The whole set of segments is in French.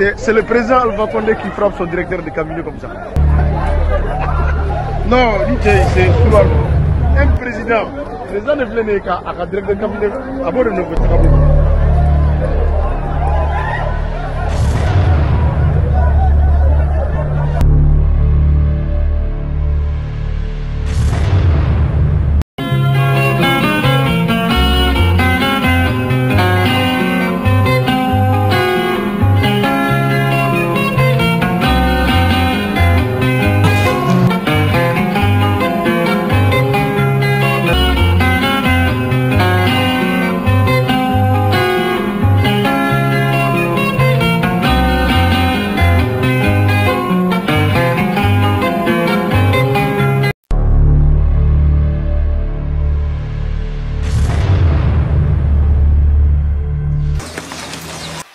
C'est le président Alpha Condé qui frappe son directeur de cabinet comme ça. Non, c'est souvent un président. Le président ne voulait pas qu'un directeur de cabinet aborde le cabinet.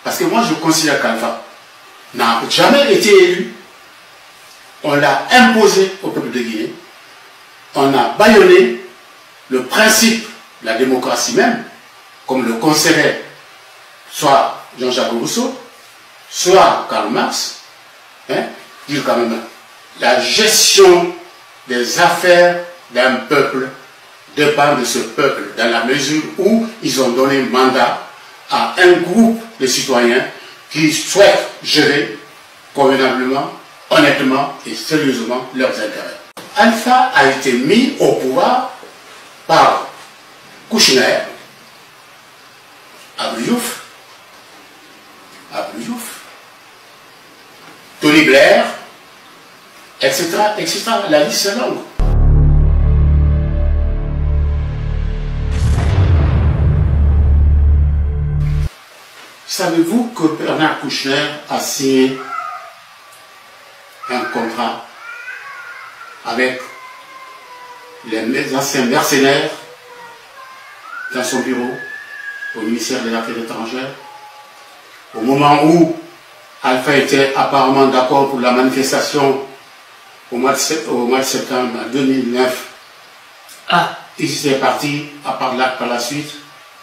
Parce que moi je considère qu'Alpha n'a jamais été élu. On l'a imposé au peuple de Guinée. On a bâillonné le principe de la démocratie même, comme le conseillait soit Jean-Jacques Rousseau, soit Karl Marx, dire quand même la gestion des affaires d'un peuple dépend de ce peuple, dans la mesure où ils ont donné mandat à un groupe de citoyens qui souhaitent gérer convenablement, honnêtement et sérieusement leurs intérêts. Alpha a été mis au pouvoir par Kouchner, Abdou Diouf, Tony Blair, etc., etc. La liste est longue. Savez-vous que Bernard Kouchner a signé un contrat avec les anciens mercenaires dans son bureau au ministère des Affaires étrangères au moment où Alpha était apparemment d'accord pour la manifestation au mois de septembre 2009. Ils étaient partis par la suite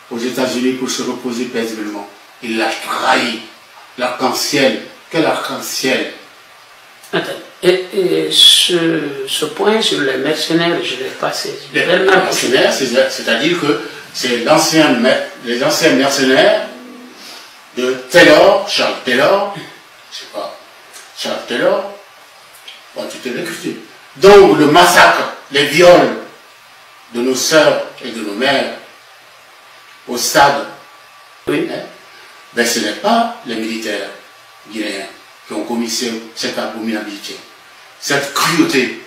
aux États-Unis pour se reposer paisiblement. Il l'a trahi. L'arc-en-ciel. Quel arc-en-ciel? Et ce point sur les mercenaires, je ne l'ai pas saisi. Les mercenaires, c'est-à-dire que c'est les anciens mercenaires de Taylor, Charles Taylor, je sais pas, Charles Taylor, bon, tu t'es recruté. Donc le massacre, les viols de nos sœurs et de nos mères au stade, oui, ben ce n'est pas les militaires guinéens qui ont commis cette abominabilité, cette cruauté,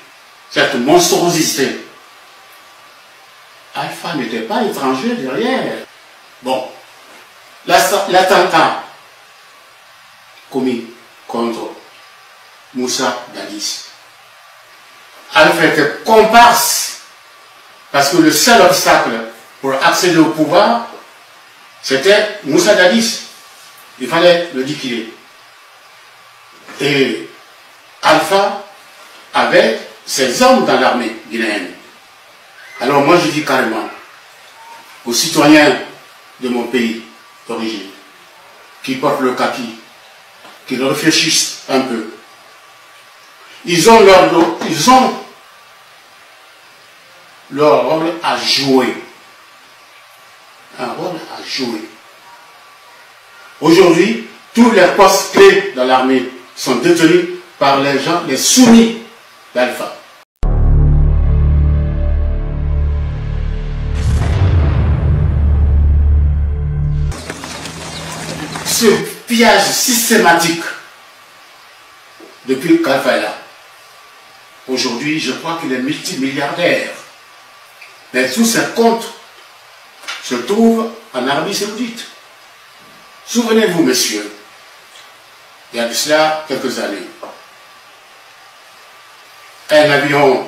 cette monstruosité. Alpha n'était pas étranger derrière. Bon, l'attentat commis contre Moussa Dadis, Alpha était comparse, parce que le seul obstacle pour accéder au pouvoir, c'était Moussa Dadis. Il fallait le liquider. Et Alpha avait ses hommes dans l'armée guinéenne. Alors moi je dis carrément aux citoyens de mon pays d'origine, qui portent le kaki, qui réfléchissent un peu, ils ont leur rôle à jouer. Un rôle à jouer. Aujourd'hui, tous les postes clés dans l'armée sont détenus par les gens, les soumis d'Alpha. Ce pillage systématique depuis qu'Alpha est là. Aujourd'hui, je crois qu'il est multimilliardaire. Mais tous ses comptes se trouvent en Arabie Saoudite. Souvenez-vous, messieurs, il y a de cela quelques années, un avion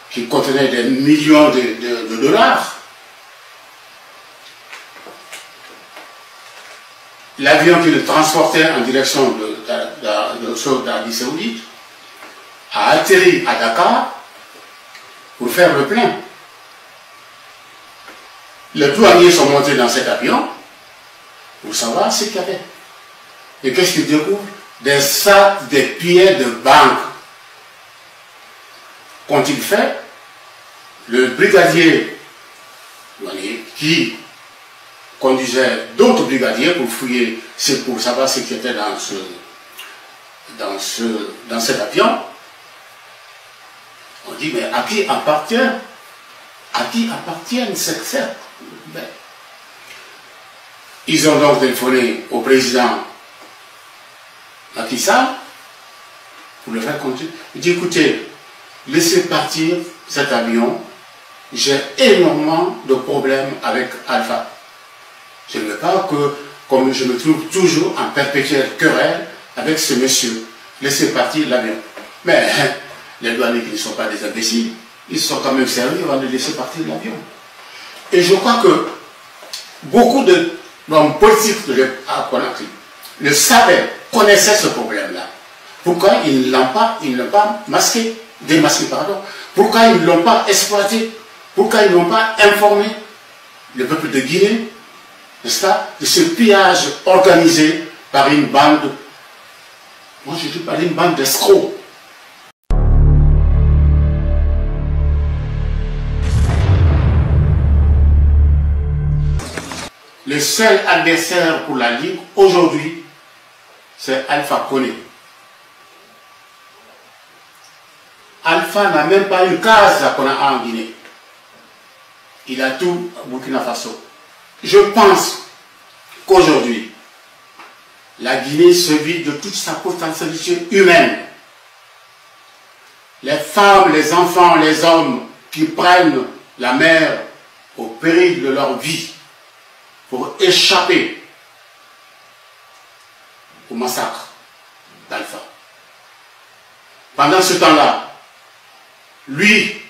qui contenait des millions de dollars, l'avion qui le transportait en direction d'Arabie Saoudite a atterri à Dakar pour faire le plein. Les douaniers sont montés dans cet avion pour savoir ce qu'il y avait. Et qu'est-ce qu'il découvre? Des sacs, des billets de banque. Qu'ont-ils fait? Le brigadier qui conduisait d'autres brigadiers pour fouiller, pour savoir ce qui était dans cet avion. On dit, mais à qui appartiennent ces cercles? Ils ont donc téléphoné au président Macky Sall pour le faire continuer. Il dit, écoutez, laissez partir cet avion, j'ai énormément de problèmes avec Alpha. Je ne veux pas que, comme je me trouve toujours en perpétuelle querelle avec ce monsieur, laissez partir l'avion. Mais les douaniers qui ne sont pas des imbéciles, ils sont quand même sérieux avant de laisser partir l'avion. Et je crois que beaucoup d'hommes politiques à Conakry le savaient, connaissaient ce problème-là. Pourquoi ils ne l'ont pas démasqué, pardon. Pourquoi ils ne l'ont pas exploité? Pourquoi ils n'ont pas informé le peuple de Guinée, n'est-ce pas, de ce pillage organisé par une bande, moi je dis par une bande d'escrocs. Le seul adversaire pour la Ligue aujourd'hui, c'est Alpha Condé. Alpha n'a même pas une case en Guinée. Il a tout au Burkina Faso. Je pense qu'aujourd'hui, la Guinée se vide de toute sa potentialité humaine. Les femmes, les enfants, les hommes qui prennent la mer au péril de leur vie pour échapper au massacre d'Alpha. Pendant ce temps-là, lui,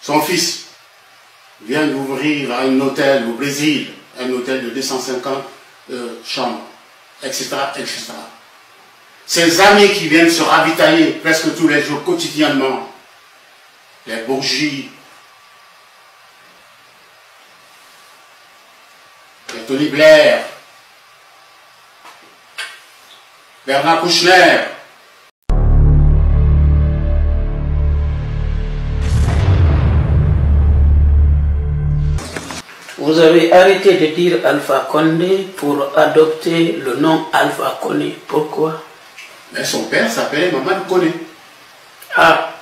son fils, vient d'ouvrir un hôtel au Brésil, un hôtel de 250 chambres, etc., etc. Ses amis qui viennent se ravitailler presque tous les jours, quotidiennement, les Bourgie, les Tony Blair, Bernard Kouchner. Vous avez arrêté de dire Alpha Condé pour adopter le nom Alpha Condé. Pourquoi? Mais son père s'appelait Mamadou Condé. Ah,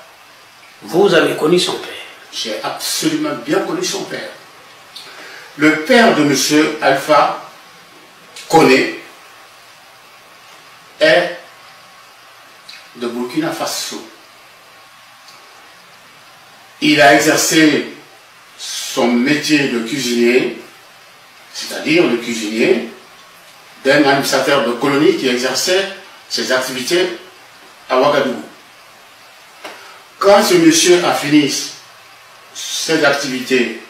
vous avez connu son père? J'ai absolument bien connu son père. Le père de M. Alpha Condé est de Burkina Faso. Il a exercé son métier de cuisinier, c'est-à-dire le cuisinier d'un administrateur de colonie qui exerçait ses activités à Ouagadougou. Quand ce monsieur a fini ses activités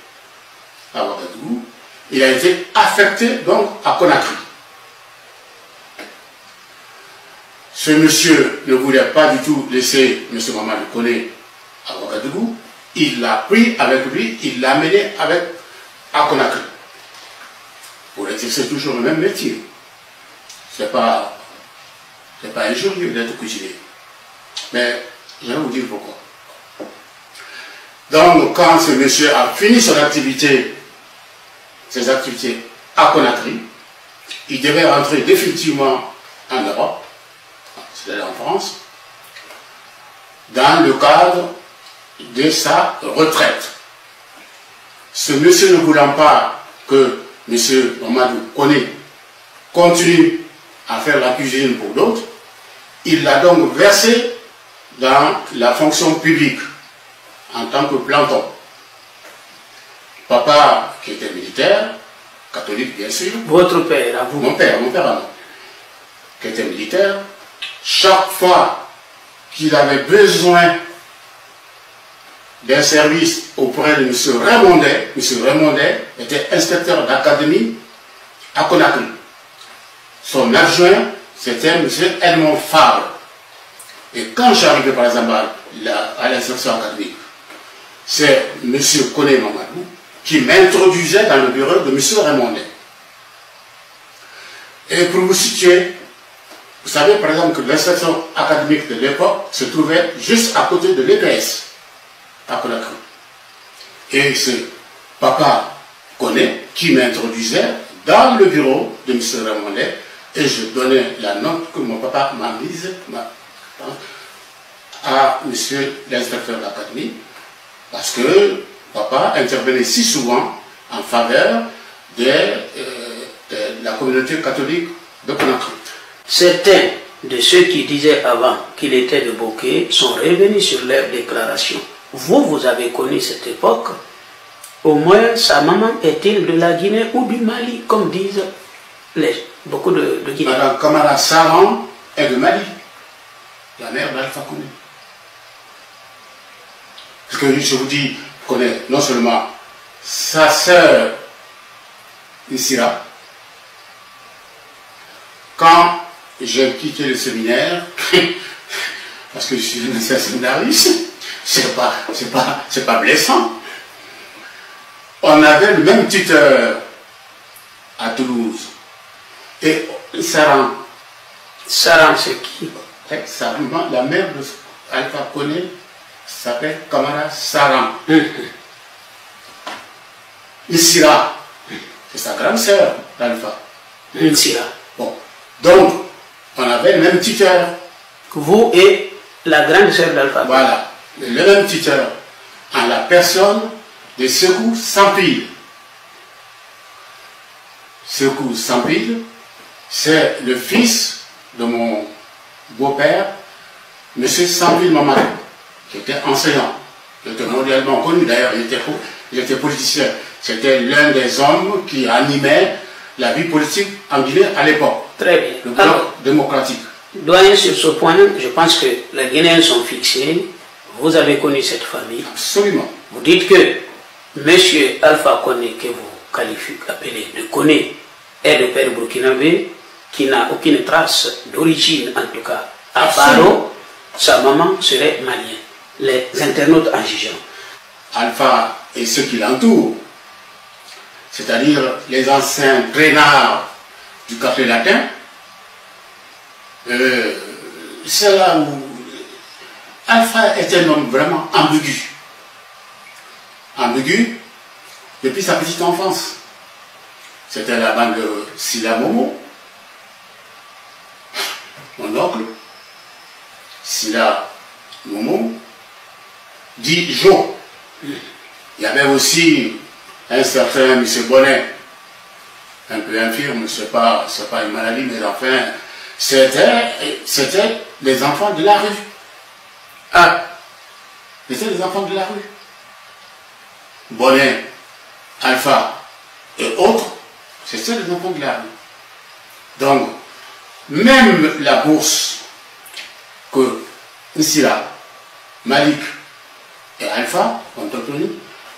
à Ouagadougou, il a été affecté donc à Conakry. Ce monsieur ne voulait pas du tout laisser M. Mamadou Condé à Ouagadougou. Il l'a pris avec lui, il l'a amené à Conakry. Pour exercer toujours le même métier. Ce n'est pas injurieux d'être cuisinier. Mais je vais vous dire pourquoi. Donc, quand ce monsieur a fini ses activités à Conakry, il devait rentrer définitivement en Europe, c'est-à-dire en France, dans le cadre de sa retraite. Ce monsieur ne voulant pas que M. Mamadou Condé continue à faire la cuisine pour d'autres, il l'a donc versé dans la fonction publique en tant que planton. Papa, qui était militaire, catholique bien sûr. Votre père, à vous? Mon père à moi, qui était militaire, chaque fois qu'il avait besoin d'un service auprès de M. Raymondet était inspecteur d'académie à Conakry. Son adjoint, c'était M. Edmond Fabre. Et quand j'arrivais par exemple à l'instruction académique, c'est M. Condé Mamadou qui m'introduisait dans le bureau de M. Raymondet. Et pour vous situer, Vous savez par exemple que l'inspection académique de l'époque se trouvait juste à côté de l'EPS, à Conakry. Et c'est Papa Koné qui m'introduisait dans le bureau de M. Ramondet et je donnais la note que mon papa m'a mise à M. l'inspecteur d'académie parce que Papa intervenait si souvent en faveur de la communauté catholique de Conakry. Certains de ceux qui disaient avant qu'il était de Bokeh sont revenus sur leur déclaration. Vous avez connu cette époque. Au moins, sa maman est-il de la Guinée ou du Mali, comme disent beaucoup de Guinéens. Madame Kamara Saran est de Mali, la mère d'Alpha Koné. Parce que je vous dis, je connais non seulement sa sœur Issira. Quand j'ai quitté le séminaire, parce que je suis un séminariste, c'est pas blessant. On avait le même tuteur à Toulouse. Et Saran. Saran, c'est qui? Saran, la mère de Alpha Koné s'appelle Kamara Saran. Issira, c'est sa grande sœur d'Alpha. Issira. Bon. Donc, on avait le même tuteur. Vous et la grande sœur d'Alpha. Voilà, le même tuteur, en la personne de Sekou Sampil. Sekou Sampil, c'est le fils de mon beau-père, M. Sampil Mamadou, qui était enseignant, qui était mondialement connu d'ailleurs, il était politicien. C'était l'un des hommes qui animait la vie politique en Guinée à l'époque. Très bien. Le bloc démocratique. Doyen, sur ce point, je pense que les Guinéens sont fixés. Vous avez connu cette famille. Absolument. Vous dites que M. Alpha Koné, que vous qualifiez, appelez de Koné, est le père burkinabé qui n'a aucune trace d'origine, en tout cas. À Faro, sa maman serait malienne. Les internautes en jugeant. Alpha et ceux qui l'entourent, c'est-à-dire les anciens traînards du café latin, c'est là où Alpha est un homme vraiment ambigu. Ambigu depuis sa petite enfance. C'était la bande de Sila Momo, mon oncle, Sila Momo, dit Jo. Il y avait aussi un certain M. Bonnet, un peu infirme, c'est pas une maladie, mais enfin, c'était les enfants de la rue. Ah, c'était les enfants de la rue. Bonnet, Alpha et autres, c'était les enfants de la rue. Donc, même la bourse que Nsila, Malik et Alpha ont obtenue,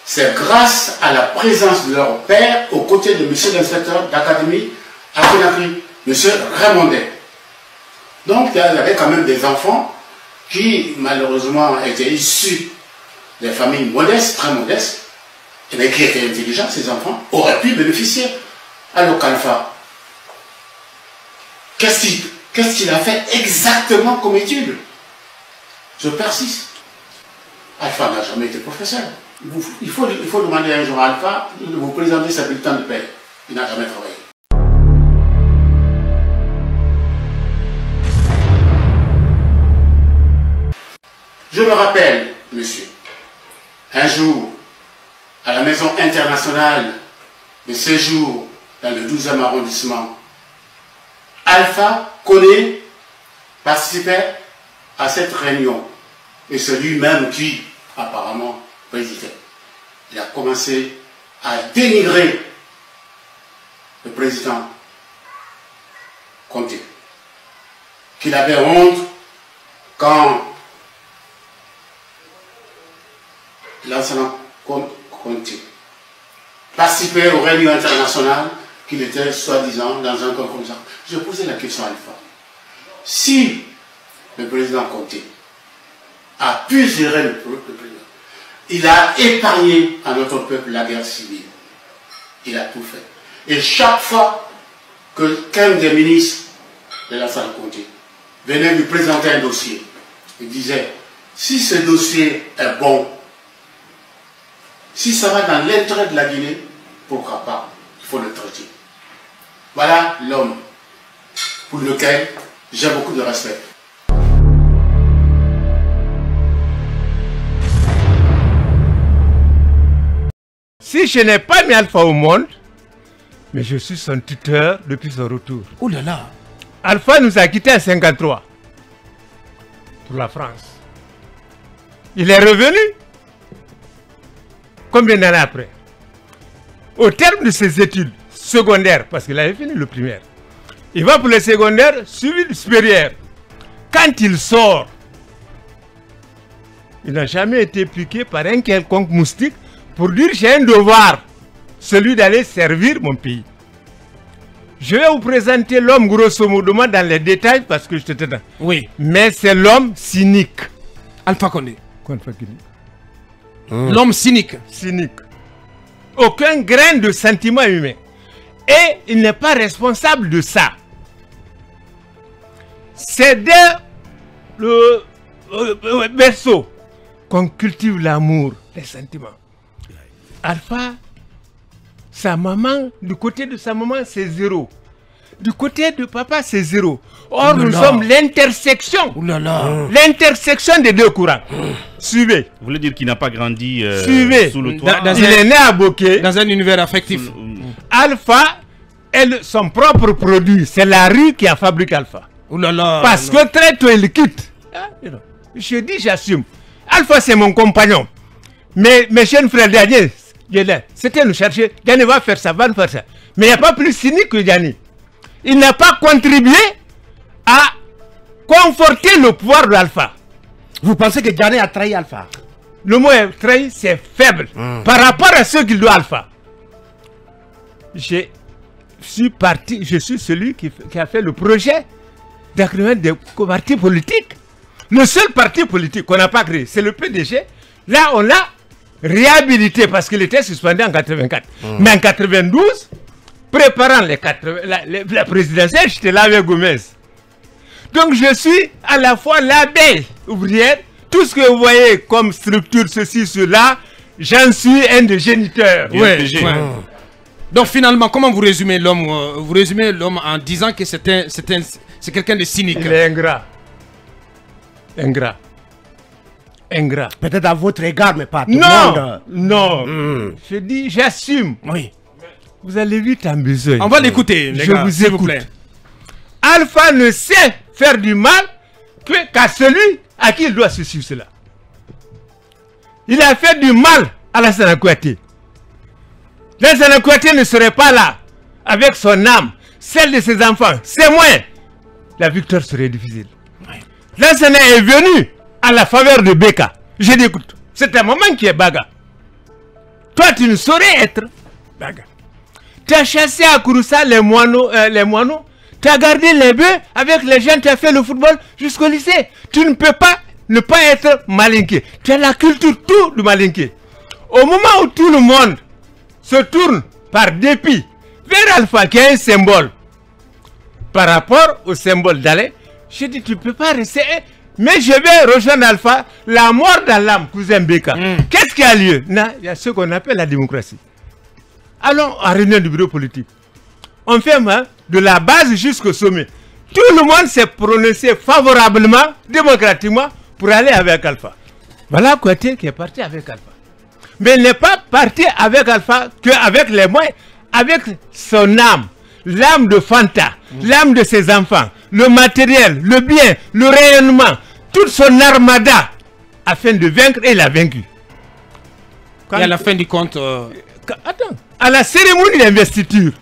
c'est grâce à la présence de leur père aux côtés de M. l'inspecteur d'académie à Conakry, M. Ramondet. Donc il y avait quand même des enfants qui malheureusement étaient issus des familles modestes, très modestes, mais qui étaient intelligents, ces enfants auraient pu bénéficier. Alors qu'Alpha, qu'est-ce qu'il a fait exactement comme étude? Je persiste. Alpha n'a jamais été professeur. Il faut demander un jour à Alpha de vous présenter sa bulletin de paie. Il n'a jamais travaillé. Je me rappelle, monsieur, un jour, à la Maison internationale de séjour dans le 12e arrondissement, Alpha Koné participait à cette réunion. Et c'est lui-même qui, apparemment, présidait. Il a commencé à dénigrer le président Conté. Qu'il avait honte quand l'ancien Conté participait aux réunions internationales, qu'il était soi-disant dans un concours. Je posais la question à Alpha. Si le président Conté a pu gérer le peuple, il a épargné à notre peuple la guerre civile. Il a tout fait. Et chaque fois que qu'un des ministres de Lassana Conté, venait lui présenter un dossier. Il disait, si ce dossier est bon, si ça va dans l'intérêt de la Guinée, pourquoi pas, il faut le traiter. Voilà l'homme pour lequel j'ai beaucoup de respect. Si je n'ai pas mis Alpha au monde, mais je suis son tuteur depuis son retour. Oh là là. Alpha nous a quittés en 1953 pour la France. Il est revenu combien d'années après? Au terme de ses études secondaires, parce qu'il avait fini le primaire, il va pour le secondaire, suivi le supérieur. Quand il sort, il n'a jamais été piqué par un quelconque moustique pour dire j'ai un devoir, celui d'aller servir mon pays. Je vais vous présenter l'homme grosso modo dans les détails parce que je te dis. Oui. Mais c'est l'homme cynique. Alpha Condé. Mmh. L'homme cynique. Cynique. Aucun grain de sentiment humain. Et il n'est pas responsable de ça. C'est dès le berceau qu'on cultive l'amour, les sentiments. Alpha, sa maman, du côté de sa maman, c'est 0. Du côté de papa, c'est 0. Or, nous sommes l'intersection. L'intersection des deux courants. Suivez. Vous voulez dire qu'il n'a pas grandi sous le toit? Il est né à Boké. Dans un univers affectif. Alpha est son propre produit. C'est la rue qui a fabriqué Alpha. Parce que très tôt, il quitte. Je dis, j'assume. Alpha, c'est mon compagnon. Mais mes jeunes frères derniers, c'était nous chercher. Diani va faire ça, va faire ça. Mais il n'y a pas plus cynique que Diani. Il n'a pas contribué à conforter le pouvoir de Alpha. Vous pensez que Diani a trahi Alpha? Le mot trahi, c'est faible. Par rapport à ce qu'il doit Alpha. Je suis celui qui a fait le projet d'agrément des partis politiques. Le seul parti politique qu'on n'a pas créé, c'est le PDG. Là, on l'a réhabilité parce qu'il était suspendu en 84. Mais en 92, préparant la présidentielle, j'étais là avec Gomez. Donc je suis à la fois l'abeille ouvrière, tout ce que vous voyez comme structure, ceci, cela, j'en suis un des géniteurs. Donc finalement, comment vous résumez l'homme? Vous résumez l'homme en disant que c'est quelqu'un de cynique. Il est ingrat. Ingrat. Peut-être à votre égard, mais pas à tout le monde. Non. Je dis, j'assume. Oui. Vous allez vite en besoin. On va l'écouter, les gars. Je vous écoute. Alpha ne sait faire du mal qu'à celui à qui il doit se suivre cela. Il a fait du mal à Lassana Kouyaté. Lassana Kouyaté ne serait pas là avec son âme, celle de ses enfants. C'est moins. La victoire serait difficile. Lassana est venu à la faveur de Beka. Je dis, écoute, c'est un moment qui est baga. Toi, tu ne saurais être baga. Tu as chassé à Kouroussa les moineaux. Tu as gardé les bœufs avec les gens, tu as fait le football jusqu'au lycée. Tu ne peux pas ne pas être malinqué. Tu as la culture tout du malinqué. Au moment où tout le monde se tourne par dépit vers Alpha, qui est un symbole, par rapport au symbole d'Alé, je dis, tu ne peux pas rester. Mais je vais rejoindre Alpha, la mort dans l'âme, cousin Beka. Qu'est-ce qui a lieu? Il y a ce qu'on appelle la démocratie. Allons à réunion du bureau politique. On fait de la base jusqu'au sommet. Tout le monde s'est prononcé favorablement, démocratiquement, pour aller avec Alpha. Voilà Kouyaté qui est parti avec Alpha. Mais il n'est pas parti avec Alpha qu'avec les moyens, avec son âme, l'âme de Fanta, l'âme de ses enfants, le matériel, le bien, le rayonnement, toute son armada, afin de vaincre, et il a vaincu. Et à la fin du compte... Attends, à la cérémonie d'investiture,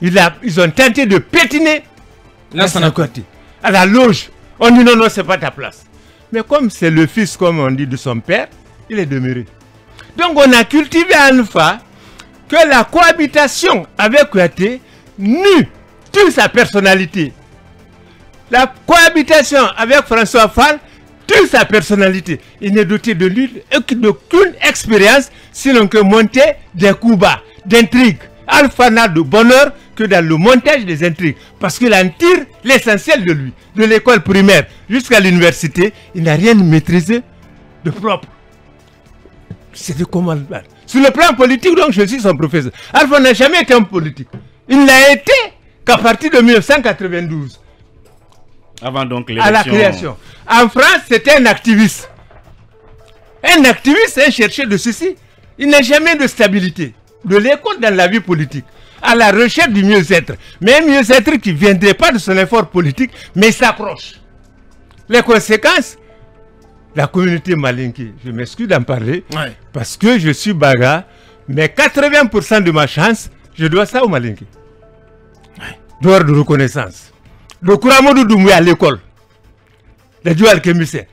ils ont tenté de pétiner Lassana Kouyaté. À la loge, on dit non, c'est pas ta place. Mais comme c'est le fils, comme on dit, de son père, il est demeuré. Donc on a cultivé à Alpha que la cohabitation avec Kouyaté tue sa personnalité. La cohabitation avec François Fall tue sa personnalité. Il n'est doté de lui d'aucune expérience, sinon que monter des coups bas, d'intrigues. Alpha n'a de bonheur que dans le montage des intrigues. Parce qu'il en tire l'essentiel de lui, de l'école primaire jusqu'à l'université, il n'a rien maîtrisé de propre. C'est de comment. Sur le plan politique, donc, je suis son professeur. Alpha n'a jamais été un politique. Il n'a été qu'à partir de 1992. Avant donc l'élection. À la création. En France, c'était un activiste. Un activiste, un chercheur de ceci. Il n'a jamais de stabilité. De l'école dans la vie politique. À la recherche du mieux-être. Mais un mieux-être qui ne viendrait pas de son effort politique, mais s'approche. Les conséquences, la communauté malinké, je m'excuse d'en parler, parce que je suis baga, mais 80% de ma chance, je dois ça au malinké. Dehors de reconnaissance. Le Kouramodou Doumbouya à l'école, le duo alchimisien,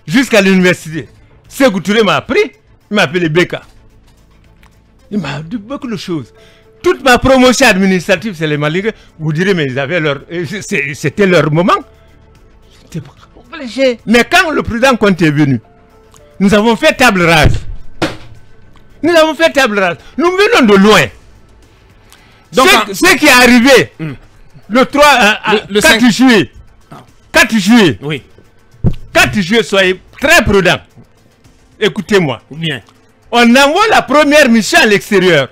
jusqu'à l'université. Sékou Touré m'a appris, il m'a appelé Beka. Il m'a dit beaucoup de choses. Toute ma promotion administrative, c'est les Malinké. Vous direz, mais ils avaient leur. C'était leur moment. Mais quand le président Conté est venu, nous avons fait table rase. Nous avons fait table rase. Nous venons de loin. Donc, ce qui est arrivé le 4 juillet. 4 juillet. Oui. 4 juillet, soyez très prudents. Écoutez-moi. Bien. On envoie la première mission à l'extérieur.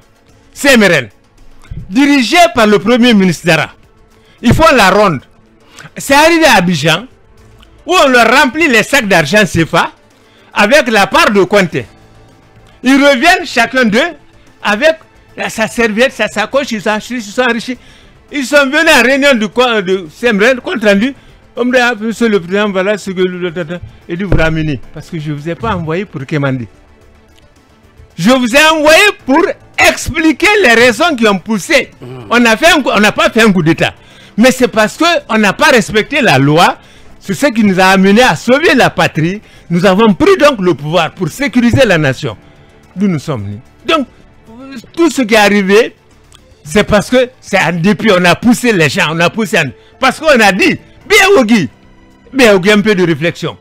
CMRN. Dirigée par le premier ministre Dara. Ils font la ronde. C'est arrivé à Abidjan, où on leur remplit les sacs d'argent CFA avec la part de Conté. Ils reviennent chacun d'eux avec sa serviette, sa sacoche, ils sont enrichis. Ils sont venus en réunion de CMRN, compte rendu. Monsieur le président, voilà ce que il dit vous ramenez. Parce que je ne vous ai pas envoyé pour quémander. Je vous ai envoyé pour expliquer les raisons qui ont poussé. On n'a pas fait un coup d'État. Mais c'est parce qu'on n'a pas respecté la loi. C'est ce qui nous a amené à sauver la patrie. Nous avons pris donc le pouvoir pour sécuriser la nation. D'où nous sommes venus. Donc, tout ce qui est arrivé, c'est parce que c'est un dépit. On a poussé les gens, on a poussé. Parce qu'on a dit, bien un peu de réflexion.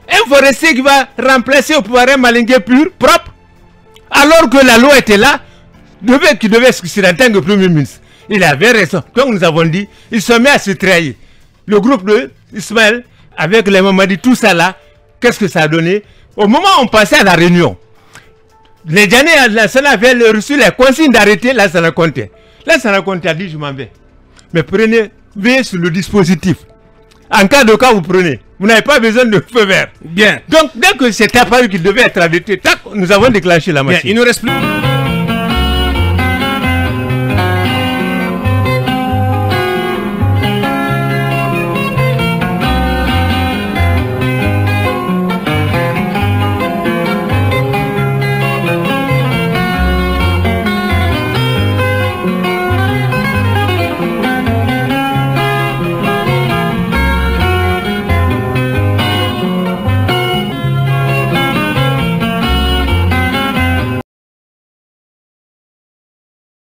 Un forestier qui va remplacer au pouvoir un malinké pur, propre, alors que la loi était là, qui devait se en tant que premier ministre. Il avait raison. Comme nous avons dit, il se met à se trahir. Le groupe de Ismaël, avec les Mamadi, tout ça là, qu'est-ce que ça a donné? Au moment où on passait à la réunion, les Djanais avaient reçu les consignes d'arrêter Lansana Conté. Lansana Conté a dit, je m'en vais. Mais veillez sur le dispositif. En cas de cas, vous prenez. Vous n'avez pas besoin de feu vert. Bien. Donc, dès que c'est apparu qu'il devait être arrêté, tac, nous avons déclenché la machine. Bien. Il ne reste plus.